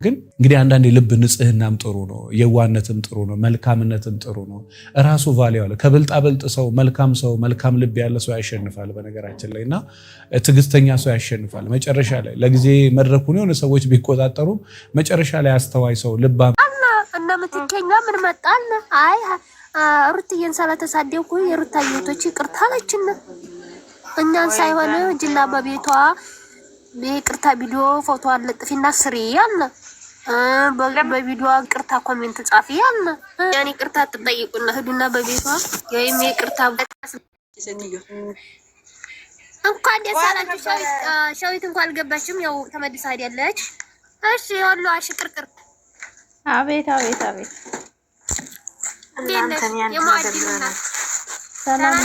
ግን እንግዲህ አንዳንድ የልብ ንጽህናም ጥሩ ነው፣ የዋነትም ጥሩ ነው፣ መልካምነትም ጥሩ ነው። ራሱ ቫልዩ አለ። ከብልጣ በልጥ ሰው መልካም ልብ ያለ ሰው ያሸንፋል በነገራችን ላይ እና ትዕግስተኛ ሰው ያሸንፋል መጨረሻ ላይ። ለጊዜ መድረኩን የሆነ ሰዎች ቢቆጣጠሩ መጨረሻ ላይ አስተዋይ ሰው ልባም እና ምትከኛ ምን መጣል አይ ሩትዬን ስለተሳደብኩ የሩታዬቶች ይቅርታ አለችን እኛን ሳይሆን ጅላ በቤቷ በይቅርታ ቪዲዮ ፎቶ አለጥፊና ስሪ ያለ በቪዲዮ ይቅርታ ኮሜንት ጻፊ ያለ ያኔ ይቅርታ ተጠይቁና ሄዱና በቤቷ ወይም ይቅርታ እንኳን ደስ አላችሁ። ሸዊት እንኳን አልገባችም፣ ያው ተመልሳ ሄዳለች። እሺ ያሉ አሽቅርቅር አቤት አቤት አቤት እናንተን ያንተና ሰላም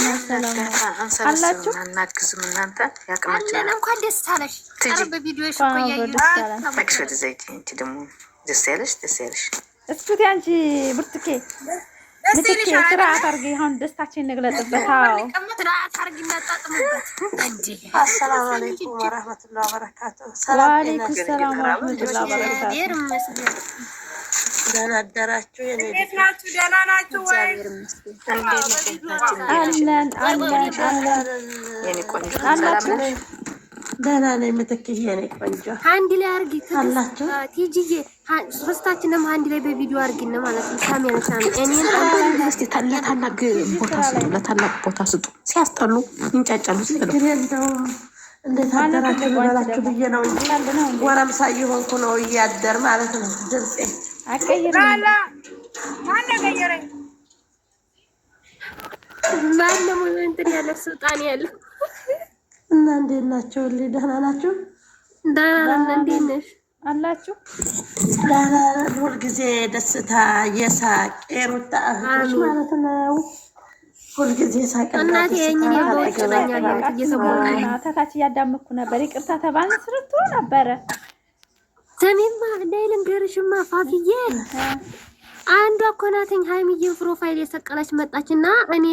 አላችሁ። እናግዝም እናንተ ያቅማችሁ እንኳን ደስ አለሽ። አረብ ቪዲዮ ሽቆያዩ ታክሽት ዘይት እንት ደሞ ደስ ያለሽ እስኩቲ አንቺ ብርቱኬ ምትኬ ስርዓት አርጊ። አሁን ደስታችን እንግለጥበት። አዎ ስርዓት አርጊ እናጣጥምበት እንዴ። አሰላሙ አለይኩም ወራህመቱላሂ ወበረካቱሁ። ወአለይኩም ሰላም ወራህመቱላሂ ወበረካቱሁ። ደህና አደራችሁ? የኔ ናችሁ? ደህና ናችሁ ወይ? አለን የኔ ቆንጆ አላችሁ? ደህና ነኝ። ምትክዬ የኔ ቆንጆ አንድ ላይ አርጊ አላችሁ? ቲጂዬ ሶስታችንም አንድ ላይ በቪዲዮ አርጊና ማለት ነው። ሳሚያና እኔን እስቲ ታላቅ ቦታ ስጡ። ሲያስጠሉ ይንጫጫሉ። ችግር የለውም። እንዴት አደራችሁ ብላችሁ ብዬ ነው እንጂ ወረምሳ እየሆንኩ ነው እያደር ማለት ነው። ድምጼ አቀይረኝ ማነው እንትን ያለ ስልጣን ያለ እና እንዴት ናቸው? ደህና ናችሁ? ደህና እንዴት ነሽ? አላችሁ? ደህና ሁልጊዜ ደስታ የሳቅ የሩታ እህቶች ማለት ነው። ሁልጊዜ ሳቅ እናቴ የእኔን ያወጭኛል እየሰማሁ ታታች እያዳመኩ ነበር። ይቅርታ ተባልን ስርቱ ነበረ። ሰሚማ እንዳይልንገርሽማ ፋፊዬ አንዷ እኮ ናትኝ ሃይሚዬን ፕሮፋይል የሰቀለች መጣችና እኔ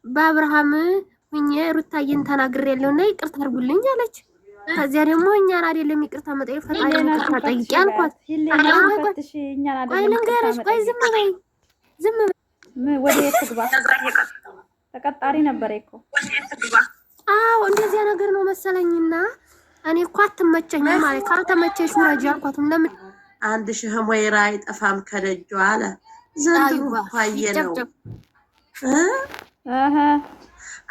በአብርሃም ሁኜ ሩታዬን ተናግሬያለሁና ይቅርታ አድርጉልኝ አለች። ከዚያ ደግሞ እኛን አይደለም ይቅርታ መጠየቅ ፈጣሪን ይቅርታ ጠይቂ አልኳት። ቆይ ልንገርሽ፣ ቆይ ዝም በይ ወደ የትግባ ተቀጣሪ ነበር እኮ። አዎ እንደዚያ ነገር ነው መሰለኝና እኔ እኮ አትመቸኝም ማለት ካልተመቸሽ ወራጅ አልኳትም። ለምን አንድ ሺህ ወይራ አይጠፋም ከደጇ አለ ዘንድሮ ፋየ ነው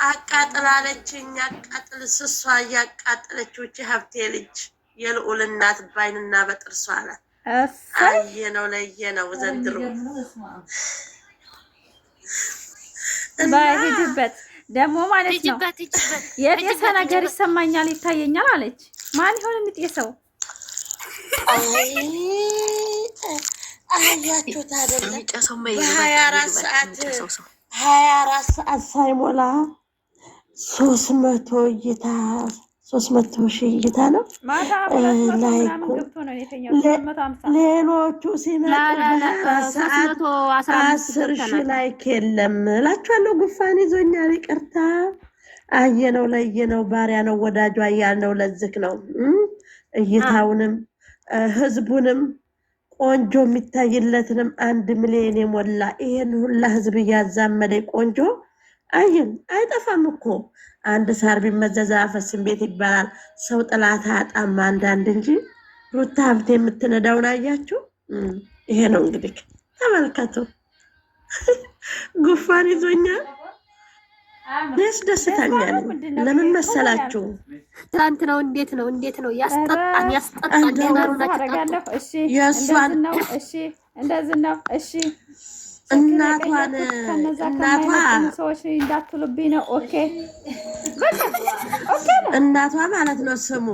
አቃጥላለችኝ። አቃጥል ስሷ ያቃጥለችው እቺ ሀብቴ ልጅ የልዑል እናት ባይንና በጥርሷ አለ አየነው ለየነው ዘንድሮ ባይሄድበት ደግሞ ማለት ነው። የጤሰ ነገር ይሰማኛል ይታየኛል አለች። ማን ይሆን እንጤሰው? አያችሁት አይደለም? በ24 ሰዓት ሳይሞላ 300 እይታ 300 ሺህ እይታ ነው። ሌሎቹ ሲመጡ 10 ሺህ ላይክ የለም እላችኋለሁ። ጉፋን ይዞኛል ይቅርታ። አየነው ለየነው ባሪያ ነው ወዳጇ እያልነው ለዝክ ነው እይታውንም ህዝቡንም ቆንጆ የሚታይለትንም 1 ሚሊዮን የሞላ ይሄን ሁላ ህዝብ እያዛመደ ቆንጆ አየን። አይጠፋም እኮ አንድ ሳር ቢመዘዝ አፈስም ቤት ይባላል። ሰው ጥላት አጣም አንዳንድ እንጂ ሩታ ሀብቴ የምትነዳውን አያችሁ? ይሄ ነው እንግዲህ ተመልከቱ። ጉፋን ይዞኛል። ደስተኛ ነኝ። ለምን መሰላችሁ? ትናንት ነው እንዴት ነው ያስጠጣን ደናሩና ታረጋለሁ። እሺ የሷን ነው። እሺ እንደዚህ ነው። እሺ እናቷ ሰዎች እንዳትሉብኝ ነው። ኦኬ እናቷ ማለት ነው ስሙ።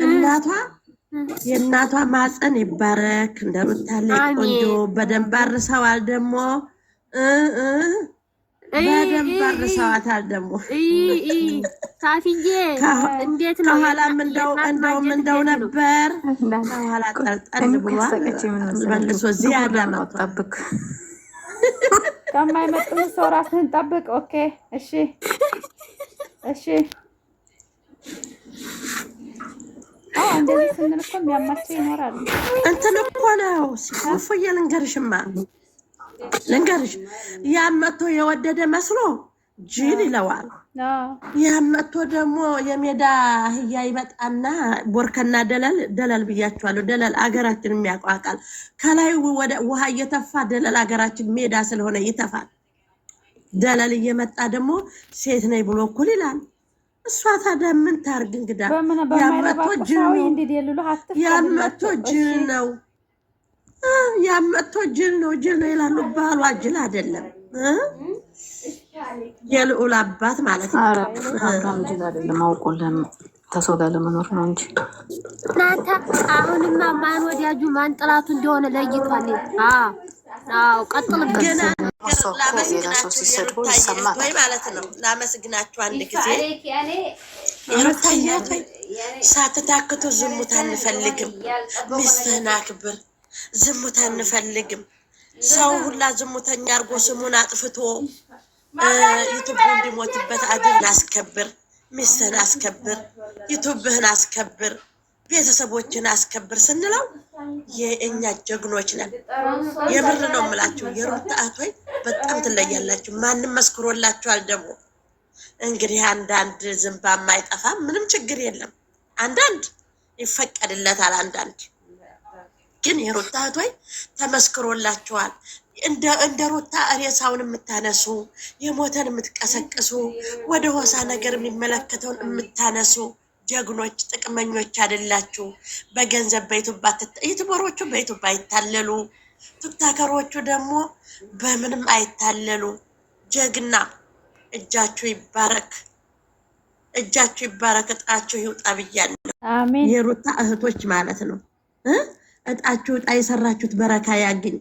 እናቷ የእናቷ ማፀን ይባረክ። እንደምታለ ቆንጆ በደንብ አርሰዋል። ደግሞ በደንብ አርሰዋታል። ደግሞ ታፊዬ እንዴት ነው ከኋላም እንደው ነበር ከኋላ ጠልጠል ብሏል። መልሶ ዚያዳ ማጣብቅ ከማይመጥን ሰው ራስህን ጠብቅ። ኦኬ እሺ እንደዚህ ስንል እኮ የሚያማቸው ይኖራሉ። እንትን እኮ ነው ሲፉዬ ልንገርሽ ያመቶ የወደደ መስሎ ጅል ይለዋል። ያመቶ ደግሞ የሜዳ አህያ ይመጣና ቦርከና ደለል ብያቸዋለሁ። ደለል አገራችን የሚያቋቃል ከላይ ወደ ውሃ እየተፋ ደለል አገራችን ሜዳ ስለሆነ ይተፋል። ደለል እየመጣ ደግሞ ሴት ነኝ ብሎ እኩል ይላል። እሷ ታዲያ ምን ታርግ? እንግዳ ያመቶ ጅል ነው ይላሉ። ባሏ ጅል አይደለም የልዑል አባት ማለት ነው። አብርሃም ጅል አይደለም፣ አውቆ ተሰው ጋር ለመኖር ነው እንጂ እናንተ አሁንማ ማን ወዲያጁ ማን ጥላቱ እንደሆነ ለይቷል። አዎ ቀጥልበት። ሌላ ሰው ሲሰድቡ ይሰማል ማለት ነው። ላመስግናችሁ አንድ ጊዜ ሩታዬ ሳትታክቱ ዝሙት አንፈልግም፣ ሚስትህን አክብር፣ ዝሙት አንፈልግም። ሰው ሁላ ዝሙተኛ አድርጎ ስሙን አጥፍቶ ዩቱብ እንዲሞትበት አድል አስከብር፣ ሚስትህን አስከብር፣ ዩቱብህን አስከብር፣ ቤተሰቦችን አስከብር ስንለው የእኛ ጀግኖች ነን። የምር ነው የምላችሁ። የሩታ እህቶች በጣም ትለያላችሁ። ማንም መስክሮላችኋል። ደግሞ እንግዲህ አንዳንድ ዝንባማ አይጠፋም፣ ምንም ችግር የለም። አንዳንድ ይፈቀድለታል፣ አንዳንድ ግን የሩታ እህቶች ተመስክሮላችኋል። እንደ ሩታ ሬሳውን የምታነሱ የሞተን የምትቀሰቅሱ ወደ ሆሳ ነገር የሚመለከተውን የምታነሱ ጀግኖች ጥቅመኞች አይደላችሁ። በገንዘብ ዩቱበሮቹ በዩቱብ አይታለሉ፣ ቲክቶከሮቹ ደግሞ በምንም አይታለሉ። ጀግና እጃችሁ ይባረክ፣ እጃችሁ ይባረክ፣ እጣችሁ ይውጣ ብያለሁ። አሜን። የሩታ እህቶች ማለት ነው። እጣችሁ እጣ የሰራችሁት በረካ ያግኝ።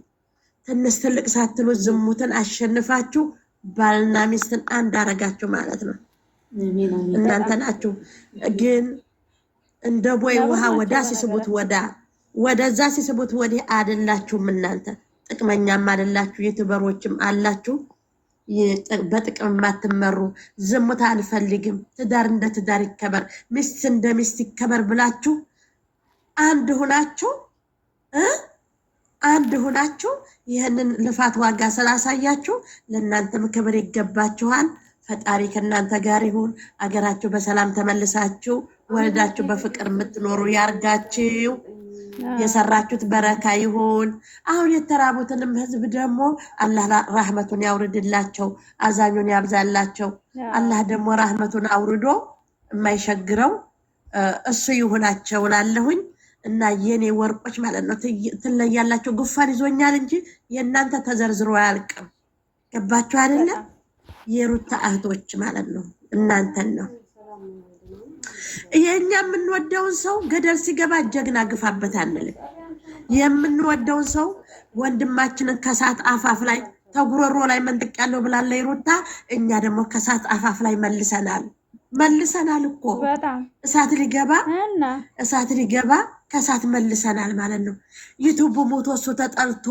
ትንሽ ትልቅ ሳትሉ ዝሙትን አሸንፋችሁ ባልና ሚስትን አንድ አረጋችሁ ማለት ነው። እናንተ ናችሁ ግን እንደ ቦይ ውሃ ወዳ ሲስቡት ወደዛ ሲስቡት ወዲህ አይደላችሁም። እናንተ ጥቅመኛም አይደላችሁ፣ ዩቲዩበሮችም አላችሁ በጥቅም የማትመሩ። ዝሙት አልፈልግም፣ ትዳር እንደ ትዳር ይከበር፣ ሚስት እንደ ሚስት ይከበር ብላችሁ አንድ ሁናችሁ ይህንን ልፋት ዋጋ ስላሳያችሁ ለእናንተም ክብር ይገባችኋል። ፈጣሪ ከእናንተ ጋር ይሁን። አገራችሁ በሰላም ተመልሳችሁ ወልዳችሁ በፍቅር የምትኖሩ ያርጋችሁ። የሰራችሁት በረካ ይሁን። አሁን የተራቡትንም ህዝብ ደግሞ አላህ ራህመቱን ያውርድላቸው፣ አዛኙን ያብዛላቸው። አላህ ደግሞ ራህመቱን አውርዶ የማይሸግረው እሱ ይሁናቸው ላለሁኝ እና የኔ ወርቆች ማለት ነው። ትለያላችሁ። ጉፋን ይዞኛል እንጂ የእናንተ ተዘርዝሮ አያልቅም። ገባችሁ አይደለም? የሩታ እህቶች ማለት ነው። እናንተን ነው የኛ የምንወደውን ሰው ገደል ሲገባ ጀግና ግፋበት አንልም። የምንወደውን ሰው ወንድማችንን ከሳት አፋፍ ላይ ተጉሮሮ ላይ መንጥቅ ያለው ብላለች ሩታ። እኛ ደግሞ ከሳት አፋፍ ላይ መልሰናል እኮ እሳት ሊገባ ከሳት መልሰናል ማለት ነው። ዩቱብ ሞቶ እሱ ተጠልቶ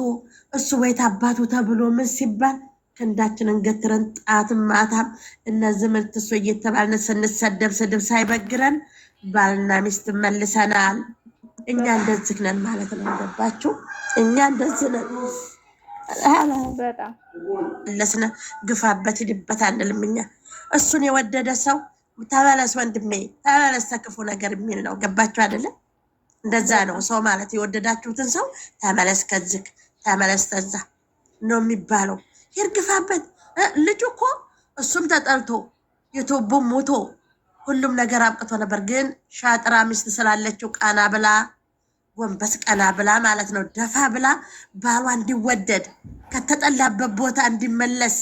እሱ ወይት አባቱ ተብሎ ምን ሲባል ክንዳችንን ገትረን ጣትም ማታም እነዚህ ምርት እሱ እየተባልን ስንሰደብ ስድብ ሳይበግረን ባልና ሚስት መልሰናል። እኛ እንደዚህ ነን ማለት ነው። ገባችሁ? እኛ እንደዚህ ነን። ለስነ ግፋበት ሂድበት አንልም። እኛ እሱን የወደደ ሰው ተመለስ ወንድሜ ተመለስ ተክፉ ነገር የሚል ነው። ገባችሁ አይደለም? እንደዛ ነው ሰው ማለት። የወደዳችሁትን ሰው ተመለስ ከዝክ ተመለስ ተዛ ነው የሚባለው። ይርግፋበት። ልጁ እኮ እሱም ተጠልቶ ዩቱቡም ሞቶ ሁሉም ነገር አብቅቶ ነበር። ግን ሻጥራ ሚስት ስላለችው ቀና ብላ ጎንበስ ቀና ብላ ማለት ነው ደፋ ብላ ባሏ እንዲወደድ ከተጠላበት ቦታ እንዲመለስ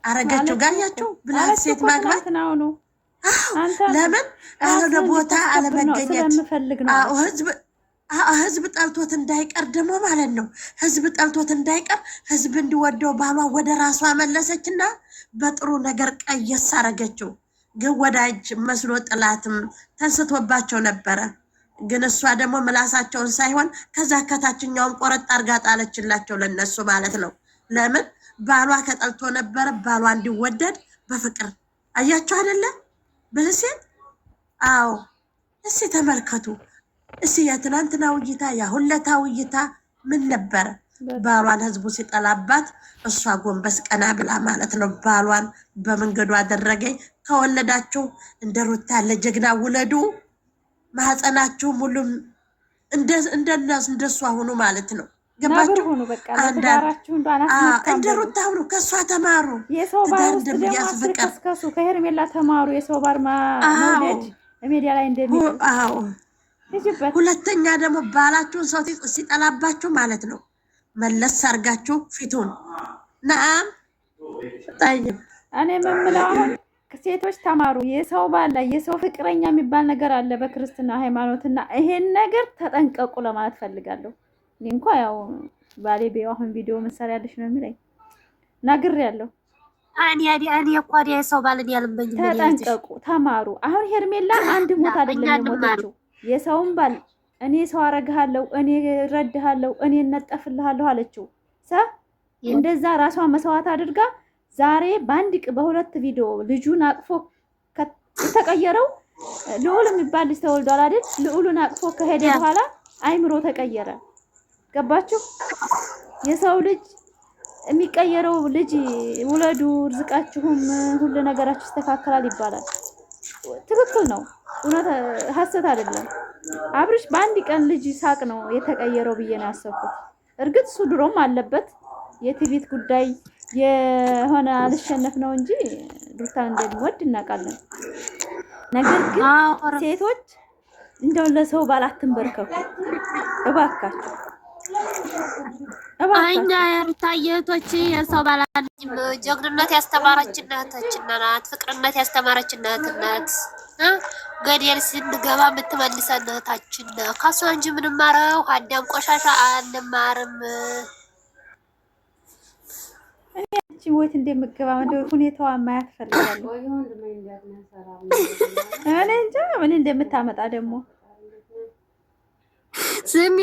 አረገችው። ጋያችሁ ብላት ሴት ማግባት ነው። ለምን አሁን ቦታ አለመገኘት ህዝብ ጠልቶት እንዳይቀር ደግሞ ማለት ነው። ህዝብ ጠልቶት እንዳይቀር ህዝብ እንዲወደው ባሏ ወደ ራሷ መለሰችና በጥሩ ነገር ቀየስ አረገችው። ግን ወዳጅ መስሎ ጥላትም ተንስቶባቸው ነበረ። ግን እሷ ደግሞ ምላሳቸውን ሳይሆን ከዛ ከታችኛውን ቆረጥ አርጋ ጣለችላቸው ለነሱ ማለት ነው። ለምን ባሏ ከጠልቶ ነበረ ባሏ እንዲወደድ በፍቅር አያችሁ አይደለ? ብልሴት አዎ፣ እስኪ ተመልከቱ። እሺ የትናንትናው እይታ ያሁለታው እይታ ምን ነበረ? ባሏን ህዝቡ ሲጠላባት እሷ ጎንበስ ቀና ብላ ማለት ነው ባሏን በመንገዱ አደረገኝ። ከወለዳችሁ እንደ ሩታ ያለ ጀግና ውለዱ፣ ማህፀናችሁ ሙሉም እንደሷ ሁኑ ማለት ነው። ገባችሁ? እንደ ሩታ ሁኑ፣ ከእሷ ተማሩ። የሰው ባር ውስጥ ደግሞ አስከስከሱ፣ ከሄርሜላ ተማሩ። የሰው ባር መውለድ ሚዲያ ላይ እንደሚል። ሁለተኛ ደግሞ ባላችሁን ሰው ሲጠላባችሁ ማለት ነው መለስ አርጋችሁ ፊቱን ነአም ጠይብ። እኔ የምለው አሁን ሴቶች ተማሩ። የሰው ባል ላይ የሰው ፍቅረኛ የሚባል ነገር አለ በክርስትና ሃይማኖትና ይሄን ነገር ተጠንቀቁ ለማለት ፈልጋለሁ። እኔ እንኳን ያው ባሌ አሁን ቪዲዮ መሰሪያ ያለሽ ነው የሚለኝ ነግሬያለሁ። እኔ እኮ የሰው ባልን ያልበኝ ተጠንቀቁ፣ ተማሩ። አሁን ሄርሜላ አንድ ሞት አይደለም የሞተችው የሰውን ባል እኔ ሰው አረጋለሁ፣ እኔ ረድሃለሁ፣ እኔ እነጠፍልሃለሁ አለችው። እንደዛ ራሷን መስዋዕት አድርጋ ዛሬ በሁለት ቪዲዮ ልጁን አቅፎ የተቀየረው ልዑል የሚባል ልጅ ተወልዷል አይደል? ልዑሉን አቅፎ ከሄደ በኋላ አይምሮ ተቀየረ። ገባችሁ? የሰው ልጅ የሚቀየረው ልጅ ውለዱ፣ ርዝቃችሁም ሁሉ ነገራችሁ ይስተካከላል ይባላል። ትክክል ነው። እውነት ሐሰት አይደለም። አብርሽ በአንድ ቀን ልጅ ሳቅ ነው የተቀየረው ብዬ ነው ያሰብኩት። እርግጥ እሱ ድሮም አለበት የትዕቢት ጉዳይ የሆነ አልሸነፍ ነው እንጂ ሩታን እንደሚወድ እናውቃለን። ነገር ግን ሴቶች እንደው ለሰው ባል አትንበርከኩ እባካችሁ። እኛ የሩታዬ እህቶች የሰው ባላልም ጀግንነት ያስተማረችን እህታችን ናት። ፍቅርነት ያስተማረችን እህት ናት። ገደል ስንገባ የምትመልሰን እህታችን ናት። ከሷ እንጂ ምንማረው አዳም ቆሻሻ አንማርም። እቺ ወይት እንደምገባ ሁኔታዋ ማያት ፈልጋለሁ። እኔ እንጃ ምን እንደምታመጣ ደግሞ ስሚ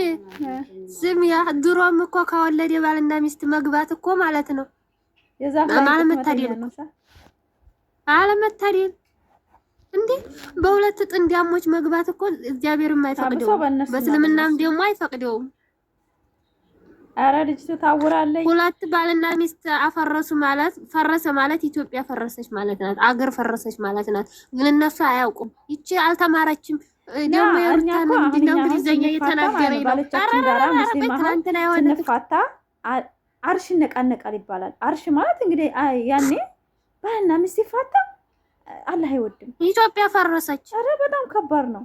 ድሮም እኮ ከወለደ ባልና ሚስት መግባት እኮ ማለት ነው አለመታደል እንዴ! በሁለት ጥንዳሞች መግባት እኮ እግዚአብሔርም አይፈቅደውም፣ በእስልምናም ደግሞ አይፈቅደውም። አረ ልጅቱ ታውራለች። ሁለት ባልና ሚስት አፈረሱ ማለት ፈረሰ ማለት ኢትዮጵያ ፈረሰች ማለት ናት፣ አገር ፈረሰች ማለት ናት። ግን እነሱ አያውቁም። ይቺ አልተማረችም። ደግሞ የሩታን ምንድነው እንግሊዘኛ እየተናገረ ነው። ጋራ ሙስሊም ትናንትና የሆነ ተፋታ አርሽ ነቃነቃል ይባላል። አርሽ ማለት እንግዲህ ያኔ ባልና ሚስት ይፋታ አላህ አይወድም። ኢትዮጵያ ፈረሰች። አረ በጣም ከባድ ነው።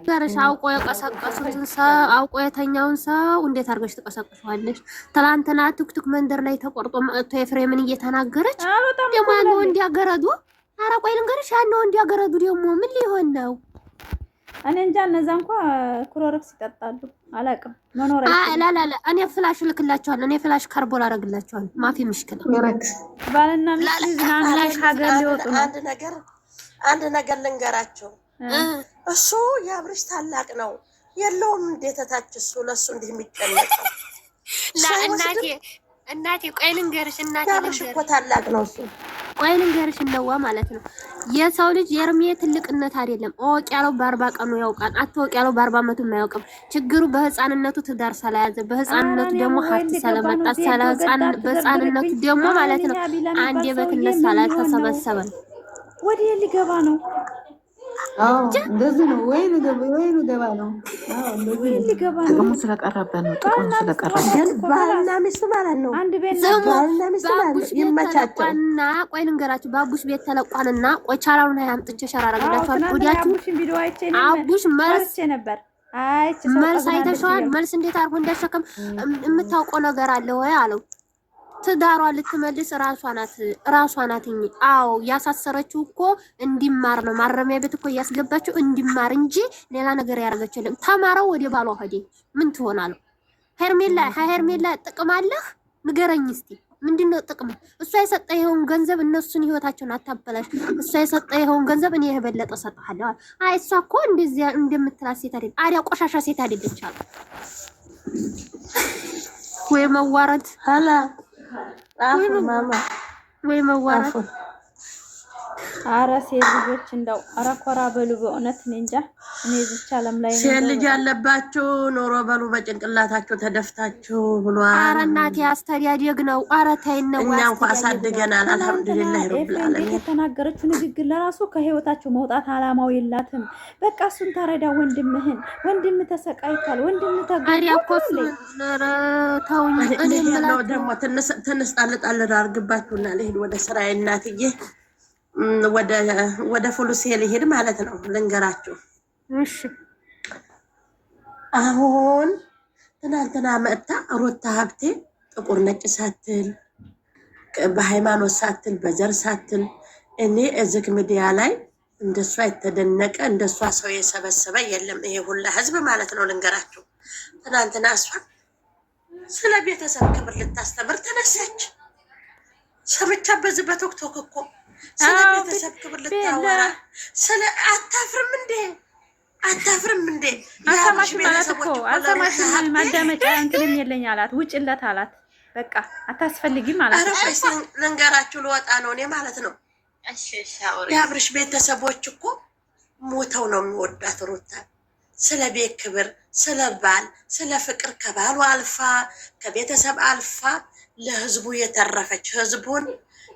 ጋርሽ አውቆ የቀሰቀሱትን ሰው አውቆ የተኛውን ሰው እንዴት አድርገሽ ትቀሰቅሻለሽ? ትላንትና ቱክቱክ መንደር ላይ ተቆርጦ መጥቶ ኤፍሬምን እየተናገረች ደግሞ ያለው እንዲያገረዱ። ኧረ ቆይ ልንገርሽ፣ ያለው እንዲያገረዱ ደግሞ ምን ሊሆን ነው? እኔ እንጃ። እነዛ እንኳን ክሎሮክስ ይጠጣሉ አላውቅም። መኖሪያ ላ እኔ ፍላሽ ልክላቸዋለሁ። እኔ ፍላሽ ካርቦን አደርግላቸዋለሁ። ማፊ ምሽክል ባልና ሚስት ዝናናሽ ሀገር ሊወጡ ነው። አንድ ነገር ልንገራቸው። እሱ የአብርሽ ታላቅ ነው የለውም። እንዴተታች እሱ ለሱ እንዲህ የሚጨነቀው እናቴ ቆይ ልንገርሽ፣ እናቴ ልንገርሽ እኮ ታላቅ ነው እሱ። ቆይ ልንገርሽ እንደዋ ማለት ነው የሰው ልጅ የእድሜ ትልቅነት አይደለም። እወቅ ያለው በ40 ቀኑ ያውቃል፣ አትወቅ ያለው በ40 ዓመቱ የማያውቅም። ችግሩ በህፃንነቱ ትዳር ስለያዘ፣ በህፃንነቱ ደግሞ ሀብት ስለመጣ፣ በህፃንነቱ ደግሞ ማለት ነው አንዴ በትነት ስላልተሰበሰበ ወዲህ ሊገባ ነው። እንደዚህ ነው ወይ ገባ ነው። ጥቅሙ ስለቀረበ ነው። ጥቅሙ ስለቀረበ ባልና ሚስት ማለት ነው። አንድ ቤት ባልና ሚስት ማለት ይመቻቸውና ቆይ ልንገራችሁ። ባቡሽ ቤት ተለቋንና ቆይ ቻላውን አምጥቼ ሸራራግላችኋል። ወዲያችሁ አቡሽ መልስ ነበር። መልስ አይተሽዋል? መልስ እንዴት አድርጎ እንዳሸከም የምታውቀው ነገር አለ ወይ አለው። ትዳሯ ልትመልስ ራሷ ናት። አዎ ያሳሰረችው እኮ እንዲማር ነው። ማረሚያ ቤት እኮ እያስገባችው እንዲማር እንጂ ሌላ ነገር ያደረገችው የለም። ተማረው ወደ ባሏ ሄደ። ምን ትሆናለህ? ሄርሜላ ጥቅም አለህ? ንገረኝ እስቲ ምንድነው ጥቅም? እሷ የሰጠኸውን ገንዘብ እነሱን ህይወታቸውን አታበላሽ። እሷ የሰጠኸውን ገንዘብ እኔ የበለጠ ሰጥሃለሁ። አይ እሷ እኮ እንደዚህ እንደምትላት ሴት አይደል? አዲያ ቆሻሻ ሴት አይደለች አሉ ወይ መዋረድ ሀላ ማማ ወይ መዋረድ አረ ሴት ልጆች እንደው አረ ኮራ በሉ በእውነት እኔ እንጃ። እኔ እዚች ዓለም ላይ ሴት ልጅ ያለባችሁ ኖሮ በሉ በጭንቅላታችሁ ተደፍታችሁ ብሏል። አረ እናቴ አስተዳደግ ነው። አረ ተይ ነው እኛ እንኳን አሳድገናል። አልሐምዱሊላህ ረብል ዓለሚን። የተናገረችው ንግግር ለራሱ ከህይወታቸው መውጣት አላማው የላትም። በቃ እሱን ተረዳ ወንድምህን። ወንድም ተሰቃይቷል። ወንድም ተጋድሏል። አረ ተውኝ። እኔ ነው ደግሞ ትንሽ ጣል አድርግባችሁና ልሂድ ወደ ስራዬ እናትዬ። ወደ ፉሉስ ልሄድ ማለት ነው። ልንገራችሁ። እሺ አሁን ትናንትና መጥታ ሩታ ሀብቴ ጥቁር ነጭ ሳትል በሃይማኖት ሳትል በዘር ሳትል እኔ እዚህ ሚዲያ ላይ እንደሷ የተደነቀ እንደሷ ሰው የሰበሰበ የለም። ይሄ ሁላ ህዝብ ማለት ነው። ልንገራችሁ ትናንትና እሷ ስለ ቤተሰብ ክብር ልታስተምር ተነሳች። ሰብቻ በዚህ በቶክቶክ እኮ ስለ ቤተሰብ ክብር ልታወራ ስለ አታፍርም እንዴ? አታፍርም እንዴ? አሰማሽ ማለት እኮ አሰማሽ ማዳመጫ እንትንም የለኝ አላት። ውጭለት አላት። በቃ አታስፈልጊም ማለት ነው። አረፈሽ ልንገራችሁ ልወጣ ነው እኔ ማለት ነው። የአብርሽ ቤተሰቦች እኮ ሞተው ነው የሚወዳት ሩታ። ስለ ቤት ክብር፣ ስለ ባል፣ ስለ ፍቅር ከባሉ አልፋ ከቤተሰብ አልፋ ለህዝቡ የተረፈች ህዝቡን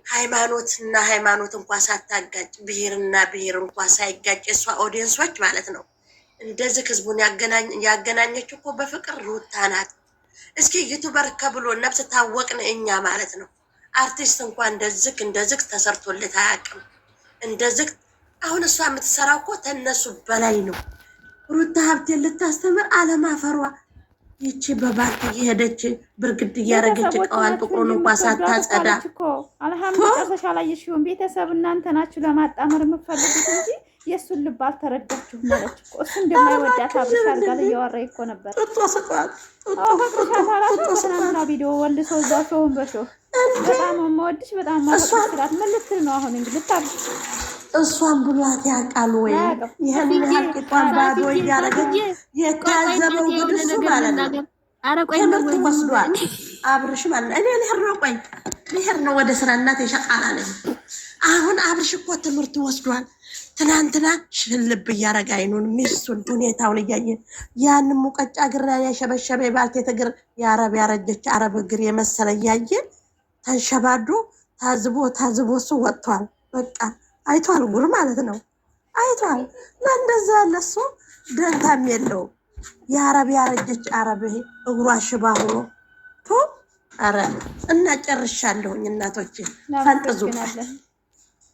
ሃይማኖትና ሃይማኖት እንኳን ሳታጋጭ ብሔርና ብሔር እንኳን ሳይጋጭ እሷ ኦዲየንሶች ማለት ነው እንደዚህ ህዝቡን ያገናኘች እኮ በፍቅር ሩታ ናት። እስኪ ዩቲዩበር ከብሎ ነፍስ ታወቅን እኛ ማለት ነው። አርቲስት እንኳን እንደዚህ ተሰርቶለት አያውቅም። እንደዚህ አሁን እሷ የምትሰራው እኮ ተነሱ በላይ ነው። ሩታ ሀብቴ ልታስተምር አለማፈሯ ይቺ በባንክ እየሄደች ብርግድ እያደረገች እቃዋን ጥቁሩን እንኳን ሳታጸዳ አልሐምዱሊላህ አላየሽውም። ቤተሰብ እናንተ ናችሁ ለማጣመር የምትፈልጉት እንጂ የእሱን ልብ አልተረዳችሁም ማለች እኮ። እሱ እንደማይወዳት አብርሽ አድርጋ እያወራኝ እኮ ነበር። ትናንትና ቪዲዮ ወልሶ እዛ ሰውን በሾህ በጣም የምወድሽ በጣም ማፈቅርሽ ስላት ምን ልትል ነው አሁን? እንግዲህ ልታብሽ እሷን ብሏት ያውቃል ወይ? ይህን ያህል ቂጧን ባዶ እያደረገች የታዘበው ጉድ እሱ ማለት ነው። ትምህርት ወስዷል አብርሽ ማለት ነው። እኔ ልሄድ ነው ወደ ስራ እናቴ ሸቃላ ነኝ። አሁን አብርሽ እኮ ትምህርት ወስዷል። ትናንትና ሽልብ እያረጋ አይኑን ሚስቱን ሁኔታውን እያየ ያን ሙቀጫ ግራ ያሸበሸበ የባልቴት እግር የአረብ ያረጀች አረብ እግር የመሰለ እያየ ተንሸባዶ ታዝቦ እሱ ወጥቷል። በቃ አይቷል፣ ጉር ማለት ነው አይቷል። ለእንደዛ ያለ እሱ ደንታም የለውም። የአረብ ያረጀች አረብ እግሯ ሽባ ሆኖ ቶ አረ እና ጨርሻለሁኝ። እናቶቼ ፈንጥዙ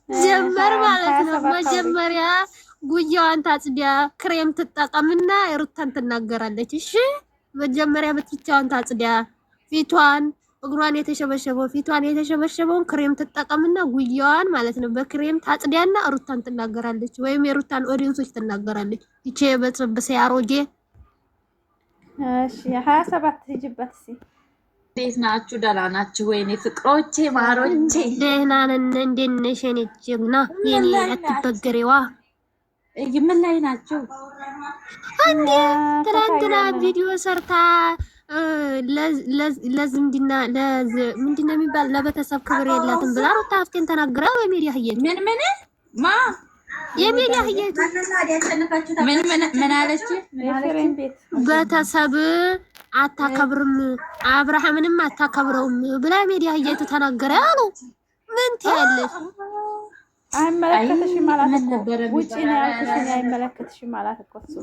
ጀመር ማለት ነው። መጀመሪያ ጉያዋን ታጽዲያ ክሬም ትጠቀምና ሩታን ትናገራለች። እሺ መጀመሪያ ብቻዋን ታጽዲያ ፊቷን እግሯን የተሸበሸበውን ክሬም ትጠቀምና ጉያዋን ማለት ነው በክሬም ታጽዲያና ሩታን ትናገራለች፣ ወይም የሩታን ኦዲየንሶች ትናገራለች። ይቼ በጽብሰ ያሮጌ እሺ 27 ሂጅበት። እሺ እንዴት ናችሁ? ደህና ናችሁ ወይኔ ፍቅሮቼ ማሮቼ? ደህና ነን። እንዴት ነሽ የኔ ጀግና የኔ አትበገሬዋ? ምን ላይ ናችሁ? አንዴ ትናንትና ቪዲዮ ሰርታ ለዝምድና ምንድነው የሚባል ለቤተሰብ ክብር የላትም ብላ ሩታ ሀብቴን ተናግራ በሚዲያ ህየት ማ የሚዲያ ህየት ምን አለች? ቤተሰብ አታከብርም አብርሃምንም አታከብረውም ብላ ሚዲያ ህየት ተናገረ አሉ። ምን ትያለሽ? አይመለከትሽም ማለት እኮ ውጪ ነው ያልኩሽ። አይመለከትሽም ማለት እኮ እሱ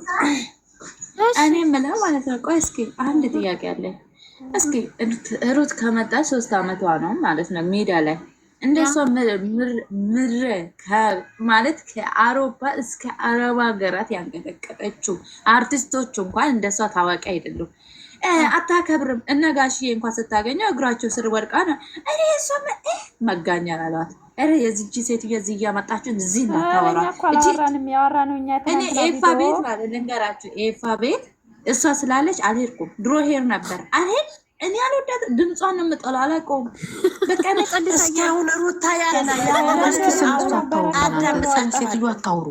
እኔ የምለው ማለት ነው። ቆይ እስኪ አንድ ጥያቄ አለ። እስኪ ሩት ከመጣ 3 አመቷ ነው ማለት ነው። ሜዳ ላይ እንደሷ ምር ማለት ከአውሮፓ እስከ አረብ ሀገራት ያንቀጠቀጠችው አርቲስቶች እንኳን እንደሷ ታዋቂ አይደሉም። አታከብርም። እነ ጋሽዬ እንኳን ስታገኘው እግራቸው ስር ወድቃ ነው እኔ እሷ መጋኛ አሏት። እረ የዚህ ሴትዮ እዚህ እያመጣችሁ እዚህ ነው ታወራለች። እኔ ኤፋ ቤት ማለት ልንገራችሁ፣ ኤፋ ቤት እሷ ስላለች አልሄድኩም። ድሮ ሄድ ነበር አልሄድ እኔ አልወዳት ድምጿን ነው የምጠላው። አላውቀውም በቃ ነቀደስ እስካሁን ሩታ ያለ ሴትዮ አታውሩ።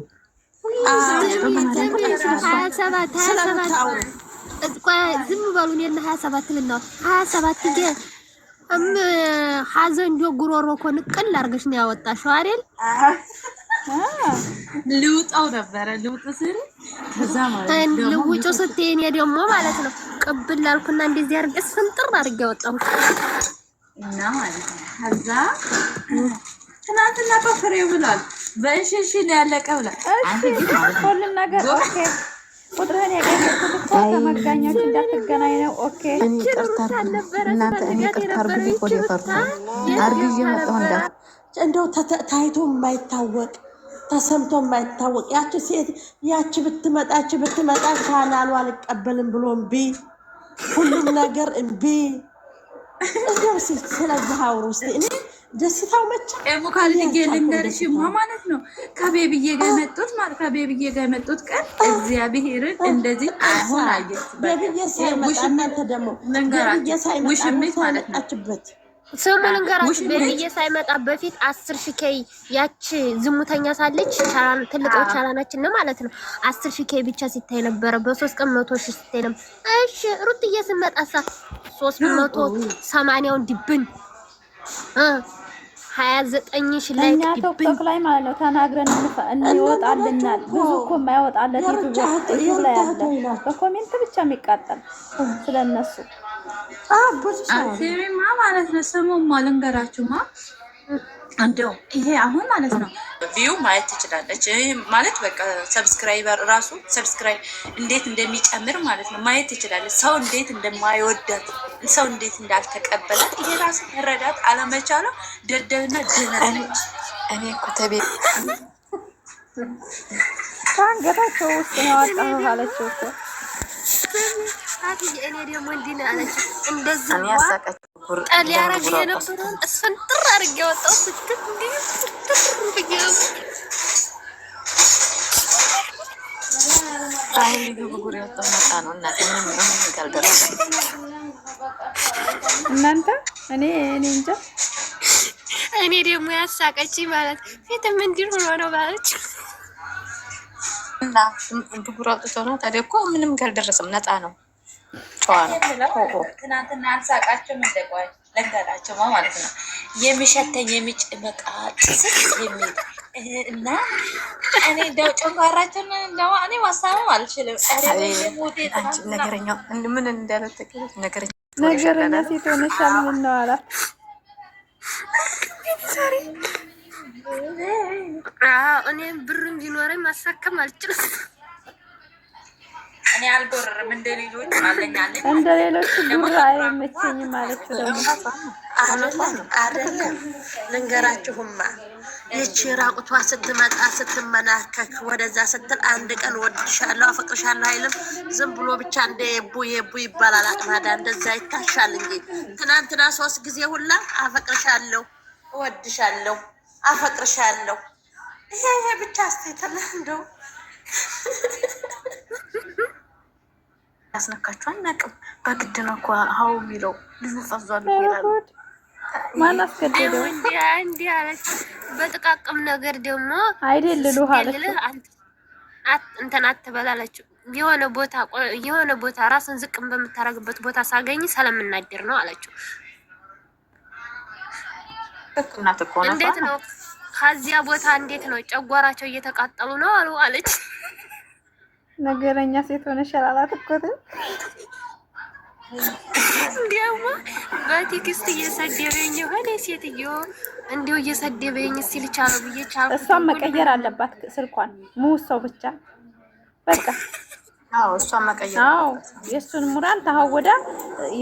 27 ዝም በሉን። የለ 27 ልናው 27 ጌ ሀዘን ጆ ጉሮሮ እኮ ንቅል አድርገሽ ነው ያወጣሽው አይደል? ልውጣው ነበረ ልውጥ ስል ከዛ ማለት ነው ልውጭ ስትይ እኔ ደግሞ ማለት ነው ቅብል ላልኩና እንደዚህ አድርጌ ስንጥር አድርጌ ወጣሁ እና ማለት ነው ከዛ ትናንትና በፍሬው ብሏል በእሽሽ ነው ያለቀ ብሏል ሁሉም ነገር ኦኬ ቁጥርህን ያገኘሁት እኮ ከመጋኛዎች እንዳትገናኝ ነው ኦኬ እኔ ቅርታ እናንተ እኔ ቅርታ አርግልኝ እኮ ደፈርኩ አርግዬ መጣሁ እንደው ታይቶ የማይታወቅ ተሰምቶ የማይታወቅ ያቺ ሴት ያቺ ብትመጣ ካናሉ አልቀበልም ብሎ እምቢ ሁሉም ነገር እምቢ እንደው ስለዚህ አውሩ እስቲ እኔ ደስታው መቼ ሙካልትጌ ልንገርሽማ ማለት ነው ከቤብዬ ጋር መጡት ቀን እግዚአብሔርን እንደዚህ አሁን አየት ቤብዬ ሳይመጣ እናንተ ደግሞ ቤብዬ ሳይመጣ ውሽሚት ማለት ነው ስሙ ልንገራችሁ ቤብዬ ሳይመጣ በፊት 10,000 ኬይ ያቺ ዝሙተኛ ሳለች ትልቅ ቻላናችን ነው ማለት ነው 10,000 ኬይ ብቻ ሲታይ ነበር በ3 ቀን 100,000 ሲታይ ነበር እሺ ሩትዬ ስመጣሳ 380ውን ዲብን 29,000 ላይ ቲክቶክ ላይ ማለት ነው ተናግረን እንወጣልናል ብዙ እኮ የማይወጣለት ዩቲዩብ ላይ አለ በኮሜንት ብቻ የሚቃጠል ስለነሱ አሴማ ማለት ነው ሰሞኑን ልንገራችሁማ እንደው ይሄ አሁን ማለት ነው ቪው ማየት ትችላለች ማለት በቃ ሰብስክራይበር ራሱ ሰብስክራይብ እንዴት እንደሚጨምር ማለት ነው ማየት ትችላለች ሰው እንዴት እንደማይወዳት ሰው እንዴት እንዳልተቀበላት ይሄ ራሱ መረዳት አለመቻሏ ደደብና ደነች እኔ እኮ ተቤት ታንገታቸው ውስጥ ነው አጣሁ አለችው እኮ እኔ ደግሞ እንዲህ ነው አለች እንደዚህ ጠል ያረግ የነበረውን እስፍንጥር አድርጌ ወጣሁ ስትል እንዲህ ስትር ብዬው አይ ጉጉር ያጣው መጣ ነው እናቴ ምንም ካልደረሰ እናንተ እኔ እንጃ እኔ ደግሞ ያሳቀች ማለት ፊትም እንዲህ ሆኖ ነው ማለት እና ጉጉር አውጥቶ ነው ታዲያ እኮ ምንም ካልደረሰም ነጣ ነው ጨዋ ነው ትናንትና አልሳቃቸው እንደቆይ ነገራቸው ማለት ነው የሚሸተኝ የሚጭመቃ ጽፍ የሚል እና እኔ እንደው ጨንጓራችን እንደው እኔ ማሳመም አልችልም አንቺ ነገረኛው ምን እንዳለተከለ ነገረኛ ሴት ሆነሻል ምን ነው አላ እኔ ብሩን ቢኖረኝ ማሳከም አልችልም እኔ አልጎርርም እንደሌሎች አለኛለኝ እንደሌሎች ብር አይመቸኝም ማለት ነው አይደለም ልንገራችሁማ ይቺ ራቁቷ ስትመጣ ስትመናከክ ወደዛ ስትል አንድ ቀን ወድሻለሁ አፈቅርሻለሁ አይልም ዝም ብሎ ብቻ እንደ የቡ ይባላል አጥማዳ እንደዛ ይታሻል እንጂ ትናንትና 3 ጊዜ ሁላ አፈቅርሻለሁ ወድሻለሁ አፈቅርሻለሁ ይሄ ብቻ አስተይተና እንደው ያስነካችሁ አናውቅም በግድ ነው እኮ ሀው የሚለው ልጁ ፈዟል ይላሉ ማን አስገደደው እንዴ አለች በጥቃቅም ነገር ደግሞ አይደልሉ አለች እንትን አትበላለች የሆነ ቦታ ራስን ዝቅም በምታረግበት ቦታ ሳገኝ ስለምናደር ነው አለችው እናት እኮ ነው እንዴት ነው ከዚያ ቦታ እንዴት ነው ጨጓራቸው እየተቃጠሉ ነው አሉ አለች ነገረኛ ሴት ሆነሽ አላላት እኮ እንዲያማ በቴክስት እየሰደበኝ ሆነ ሴትዮ እንዲው እየሰደበኝ ሲል ቻለው ብዬቻው እሷን መቀየር አለባት ስልኳን ሙሰው ብቻ በቃ እሷን መቀየር የሱን ሙራል ተሐወዳ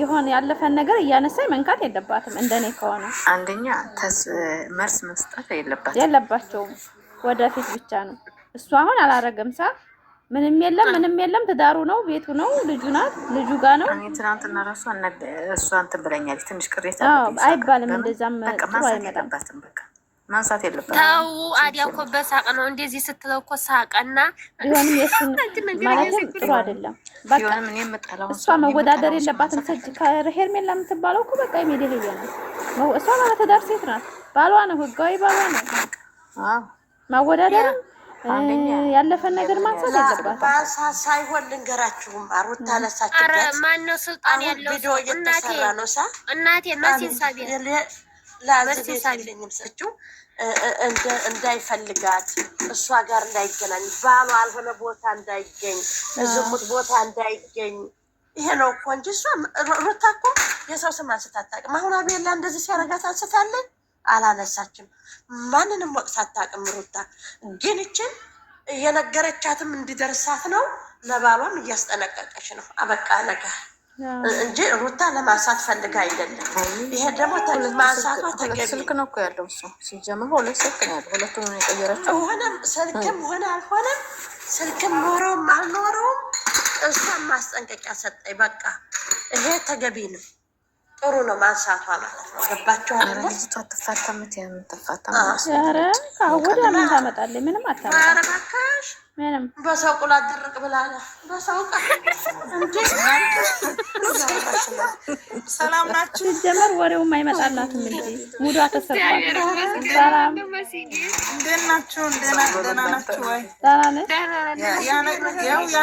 ይሆን ያለፈን ነገር እያነሳይ መንካት የለባትም እንደኔ ከሆነ አንደኛ መልስ መስጠት የለባቸውም ወደፊት ብቻ ነው እሱ አሁን አላረገም ምንም የለም ትዳሩ ነው ቤቱ ነው ልጁ ጋር ነው እኔ ትናንትና ራሱ እሷ እንትን ብለኛለች ትንሽ ቅሬታ አይባልም እንደዛም ጥሩ አይመጣም በቃ ማንሳት የለበትም ታው አዲያ እኮ በሳቅ ነው እንደዚህ ስትለው እኮ ሳቀና ቢሆንም የሱን ማለት ጥሩ አይደለም በቃ ምን የምጠላው እሷ መወዳደር የለባትም ሰጅ ከሄርሜላ የምትባለው እኮ በቃ የሚደልየ ነው እሷ ማለት ትዳር ሴት ናት ባሏ ነው ህጋዊ ባሏ ነው ማወዳደር ያለፈን ነገር ማንሳት የለባትም ባሳ ሳይሆን ልንገራችሁም አሩት ታለሳችሁ አረ ማን ነው ስልጣን ያለው እናቴ መሲን ሳቢያ ለዚህ ቤትልኝም ሰችው እንዳይፈልጋት እሷ ጋር እንዳይገናኝ ባሏ አልሆነ ቦታ እንዳይገኝ ዝሙት ቦታ እንዳይገኝ ይሄ ነው እኮ እንጂ እሷ ሩታ እኮ የሰው ስም አንስታ አታውቅም። አሁን አቤላ እንደዚህ ሲያረጋት አንስታለች አላነሳችም። ማንንም ወቅት አታውቅም። ሩታ ግን ይችን እየነገረቻትም እንዲደርሳት ነው። ለባሏም እያስጠነቀቀች ነው። አበቃ ነገር እንጂ ሩታ ለማንሳት ፈልጋ አይደለም። ይሄ ደግሞ ማንሳቷ ተገቢ ስልክ ነው እኮ ያለው እሱ ሲጀምር ሁለት ስልክ ነው ያለው። ሁለቱም ነው የቀየረችው። ሆነም ስልክም ሆነ አልሆነም ስልክም ኖረውም አልኖረውም እሷን ማስጠንቀቂያ ሰጠኝ። በቃ ይሄ ተገቢ ነው፣ ጥሩ ነው ማንሳቷ ማለት ነው። ገባችሁ አይደል? ልጅቷ አትፋታምት የምትፋታ ኧረ ካወደ ምን ታመጣለች? ምንም አታመጣም። ኧረ እባክሽ ምንም በሰው ቁላት ድርቅ ብላለ በሰው እንጂ ሰላም ናችሁ? ሲጀመር ወሬውም አይመጣላትም እንጂ ሙዷ ተሰጥቷል። ሰላም እንዴት ናችሁ? ደህና ናችሁ ወይ? ደህና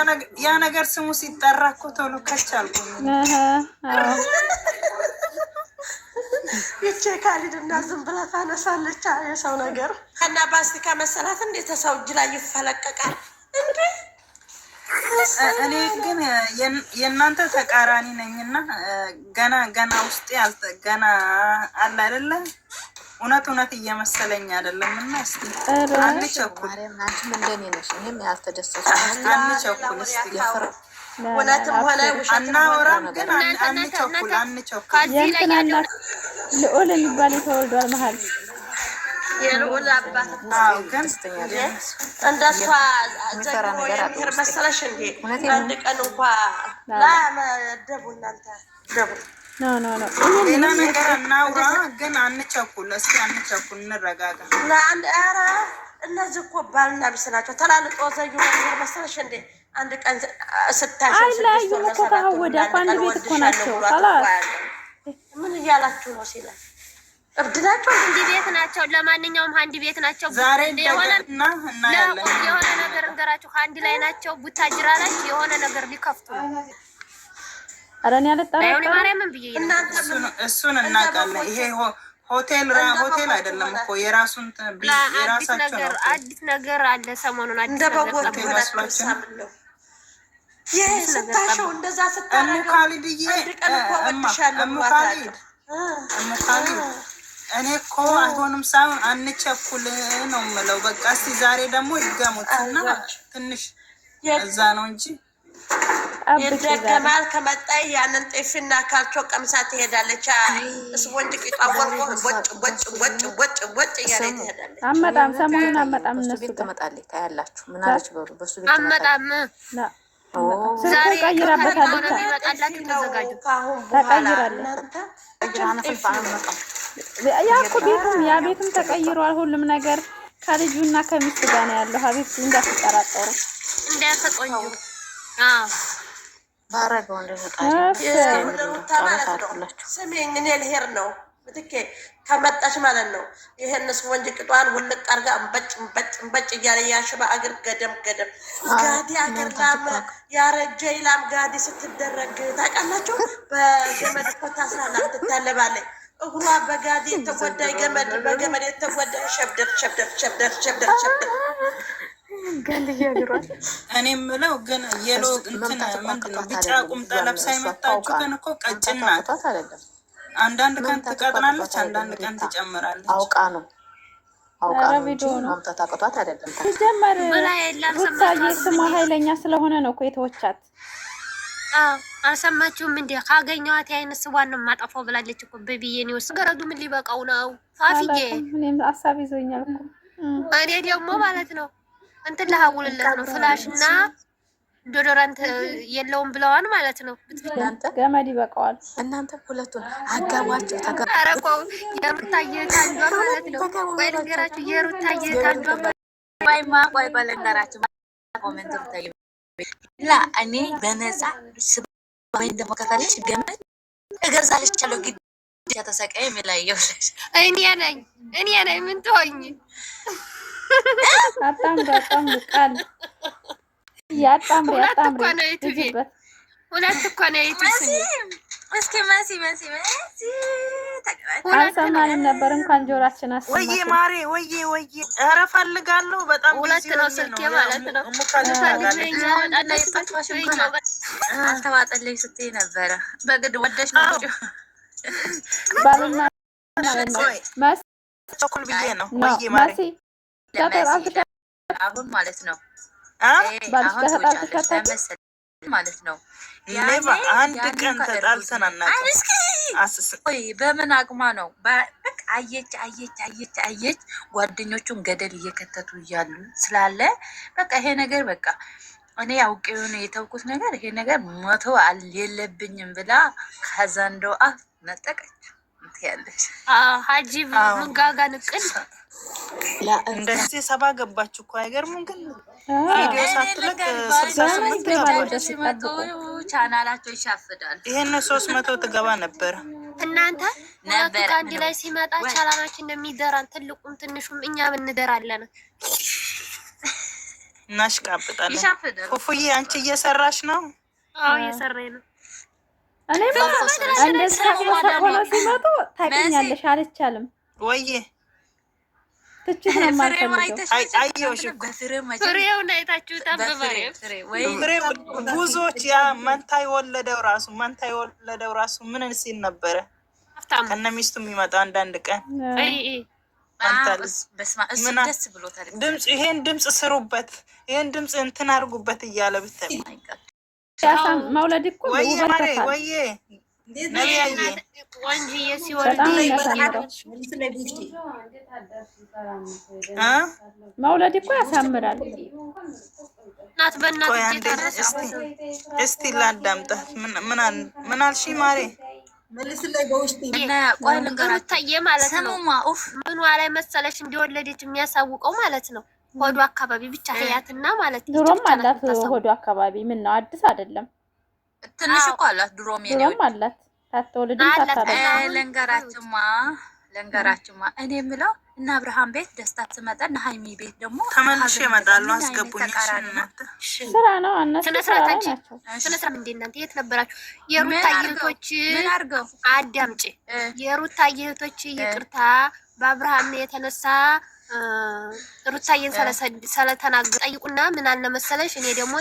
ነኝ። ያ ነገር ስሙ ሲጠራ እኮ ቶሎ ከች አልኩኝ። ይቼ ካሊድና ዝም ብላ ታነሳለች የሰው ነገር እና ባስቲካ መሰላት እንዴት ሰው እጅ ላይ ይፈለቀቃል እንዴ? እኔ ግን የእናንተ ተቃራኒ ነኝና ገና ውስጤ ገና አለ አይደለ? እውነት እየመሰለኝ አይደለም። እና እስቲ አንቸኩል አንቸኩል እስቲ እውነትም ሆነ ውሸት አናወራም፣ ግን አንቸኩል ልዑል የሚባል ተወልዷል መሀል የልዑል አባት ግን እንደሷ ዘግቦ የሚሄድ መሰለሽ እንዴ? አንድ ቀን እንኳ ደቡ እናንተ ደቡ ኖ ሌላ ነገር እናውራ፣ ግን አንቸኩል። እስኪ አንቸኩል፣ እንረጋጋ። ኧረ እነዚህ እኮ ባልና ሚስት ናቸው። ተላልጦ ዘዩ የሚሄድ መሰለሽ እንዴ? አንድ ቀን ስታሽ አይላዩም እኮ ከወደ አንድ ቤት እኮ ናቸው። ምን እያላችሁ ነው ሲላል እብድ ናቸው። አንድ ቤት ናቸው። ለማንኛውም አንድ ቤት ናቸው። ዛሬ የሆነ ነገር እንገራችሁ። አንድ ላይ ናቸው። ቡታጅራ ላይ የሆነ ነገር ሊከፍቱ ነው። ኧረ እኔ አልጠራጠርም። ማርያምን ብዬ እሱን እናውቃለን። ይሄ ሆቴል አይደለም እኮ የራሳቸው አዲስ ነገር አለ። ሰሞኑን እንደ በጎት ነው ስታሸው እንደዛ እሙካሊድዬ እሙካሊድ እኔ እኮ አይሆንም ሳይሆን አንቸኩል ነው የምለው። በቃ እስቲ ዛሬ ደግሞ ይገሙት እና ትንሽ እዛ ነው እንጂ ይደገማል። ከመጣይ ያንን ጤፍና ካልቾ ቀምሳ ትሄዳለች። እስቦንጅ ቂጧ ወጭ እያለ ትሄዳለች። አመጣም ሰሞኑን አመጣም እነሱ ትመጣለች። ታያላችሁ። ምን አለች በሉ በሱ ቤት አመጣም ስልኩን ቀይራበታለች። ተቀይራለች። ያ ቤቱም ተቀይሯል። ሁሉም ነገር ከልጁና ከሚስት ጋር ነው ያለው። ሀቢብ እንዳትጠራጠሩ እንዳትቆዩ። ባረገው ስሜኝ እኔ ልሄድ ነው ብትኬ ከመጣች ማለት ነው። ይሄን ስፖንጅ ቅጧን ውልቅ አርጋ እንበጭ እያለ ያሽባ እግር ገደም ጋዲ አገር ላም ያረጀ ላም ጋዲ ስትደረግ ታውቃላችሁ። በገመድ እኮ ታስራና ትታለባለች። እግሯ በጋዲ የተጎዳ በገመድ የተጎዳ ሸብደር እኔ የምለው ግን የሎ እንትን ምንድን ነው ቢጫ ቁምጣ ለብሳ የመጣችሁ ግን እኮ ቀጭን ናት። አንዳንድ ቀን ትቀጥናለች፣ አንዳንድ ቀን ትጨምራለች። አውቃ ነው ማምጣት አቅቷት አይደለም። ሲጀመር ሩታዬ ስሟ ኃይለኛ ስለሆነ ነው እኮ የተወቻት። አልሰማችሁም እንዴ? ካገኘኋት የአይነት ስቧን ነው የማጠፋው ብላለች እኮ በብዬን ይወስ ገረዱ ምን ሊበቃው ነው? ፋፊዬ እኔም ሀሳብ ይዞኛል እኮ እኔ ደግሞ ማለት ነው እንትን ለሀውልለት ነው ፍላሽ እና ዶዶራንት የለውም ብለዋል ማለት ነው። ገመድ ይበቃዋል። እናንተ ሁለቱን አጋቧቸው። ተረቆ የሩታዬ ታንዷ ማለት ነው። ወይ ነገራችሁ የሩታዬ ታንዷ ቆይ በለንገራችሁ ኮሜንት ሩታዬ ላ እኔ በነፃ ወይም ደግሞ ከፈለሽ ገመድ እገዛልሻለሁ ግድ ተሰቃይ የሚላየው እኔ ነኝ ምን ትሆኝ አጣምሪ ቃል ያጣምሪ ሁለት እኮ ነው ዩቲዩብ እስኪ መሲ አልሰማንም ነበር። እንኳን ጆራችን አሰማች። ወይዬ ማሬ ወይዬ ኧረ ፈልጋለሁ በጣም ሁለት ነው ስልኬ ማለት ነው። አልተዋጠልኝ ስትይ ነበረ። በግድ ወደሽ ነው ባልና መሲ ቸኩል ብዬ ነው። ወይዬ ማሬ አሁን ማለት ነው ማለት ነው አንድ ቀን ተጣልተን አናውቅም። በምን አቅሟ ነው? በቃ አየች ጓደኞቹን ገደል እየከተቱ እያሉ ስላለ በቃ ይሄ ነገር በቃ እኔ አውቄው ነው የተውኩት ነገር ይሄ ነገር መተው የለብኝም ብላ ከዘንዶ አፍ ነጠቀች። ያለሽ ሀጂብ መንጋጋ ንቅል እንደዚህ ሰባ ገባችሁ እኮ አይገርምም? ግን ቪዲዮ ሳትለቅ 68 ሲመጡ ቻናላቸው ይሻፍዳል። ይሄን 300 ትገባ ነበር። እናንተ ነበር አንድ ላይ ሲመጣ ቻናላችን እንደሚደራን ትልቁም ትንሹም እኛም እንደራለን። እናሽቃብጣለን። ፉፉዬ አንቺ እየሰራሽ ነው? አዎ እየሰራኝ ነው። እኔ እንደዛ ሆኖ ሲመጡ ታውቂኛለሽ አልቻልም ወይዬ ትችት ነው ማለት አየሁሽ እኮ ፍሬውን አይታችሁታል። በማርያም ብዙዎች ያ መንታ የወለደው ራሱ ምን ሲል ነበረ? ከነ ሚስቱ የሚመጣው አንዳንድ ቀን ደስ ብሎታል። ድምፅ ይሄን ድምፅ ስሩበት፣ ይሄን ድምፅ እንትን አድርጉበት እያለ ብታይ መውለድ እኮ ወይዬ ማሬ ወይዬ ነቢያዬ ወንጅዬ ሲወልድ መውለድ እኮ ያሳምራል። እናት በእናት እስቲ ላዳምጣት። ምን አልሽኝ ማሬ? ሩታዬ ማለት ነው ምኗ ላይ መሰለሽ እንደወለደች የሚያሳውቀው ማለት ነው ሆዱ አካባቢ ብቻ ህያትና ማለት ነው። ድሮም አላት ሆዱ አካባቢ። ምን ነው አዲስ አይደለም። ትንሽ እኮ አላት ድሮም አላት። ታተወልድም ታታረጋ ለንገራችሁማ እኔ የምለው እና አብርሃም ቤት ደስታ ትመጣ እና ሃይሚ ቤት ደግሞ ተመልሼ እመጣለሁ። አስገቡኝ። ስራ ነው እነሱ ስራ ናቸው። ስለስራ እንዴ እናንተ የት ነበራችሁ? የሩታ እህቶች አዳምጪ። የሩታ እህቶች ይቅርታ በአብርሃም የተነሳ ሩታዬን ስለተናገሩ ጠይቁና ምን አለ መሰለሽ እኔ ደግሞ